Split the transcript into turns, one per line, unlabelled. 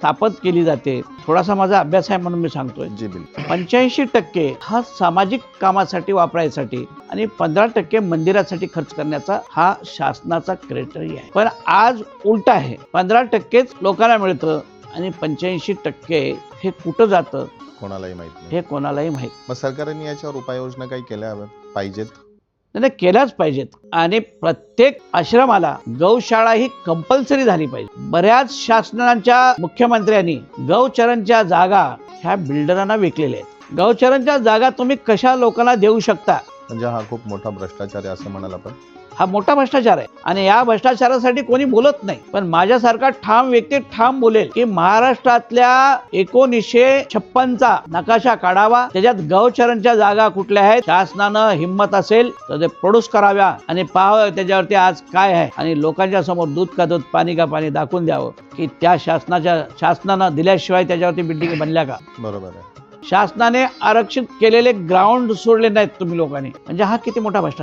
स्थापित केली जाते. थोडासा माझा अभ्यास आहे म्हणून मी सांगतोय.
जी बिलकुल.
85% हा सामाजिक कामासाठी वापरायसाठी आणि 15% मंदिरासाठी खर्च करण्याचा हा शासनाचा क्रायटेरिया आहे. पण आज उलट आहे. 15%च लोकांना मिळतं आणि 85% हे कुठं जातं
कोणालाही माहित नाही.
हे कोणालाही माहित
मग सरकारने याच्यावर उपाययोजना काही केल्या पाहिजेत?
नाही, केल्याच पाहिजेत. आणि प्रत्येक आश्रमाला गौशाळा ही कंपल्सरी झाली पाहिजे. बऱ्याच शासनाच्या मुख्यमंत्र्यांनी गौचरणच्या जागा ह्या बिल्डरांना विकलेल्या आहेत. गौचरणच्या जागा तुम्ही कशा लोकांना देऊ शकता?
म्हणजे हा खूप मोठा भ्रष्टाचार आहे असं म्हणाल आपण.
हा मोठा भ्रष्टाचार आहे आणि या भ्रष्टाचारासाठी कोणी बोलत नाही. पण माझ्यासारखा ठाम व्यक्ती ठाम बोलेल की महाराष्ट्रातल्या 1956चा नकाशा काढावा, त्याच्यात गौचरणच्या जागा कुठल्या आहेत, शासनानं हिंमत असेल तर ते प्रोड्यूस कराव्या आणि पाहावं त्याच्यावरती आज काय आहे आणि लोकांच्या समोर दूध का दूध पाणी का पाणी दाखवून द्यावं की त्या शासनानं दिल्याशिवाय त्याच्यावरती बिल्डिंग बनल्या का.
बरोबर आहे.
शासनाने आरक्षित केलेले ग्राउंड सोडले नाहीत तुम्ही लोकांनी, म्हणजे हा किती मोठा भ्रष्टाचार.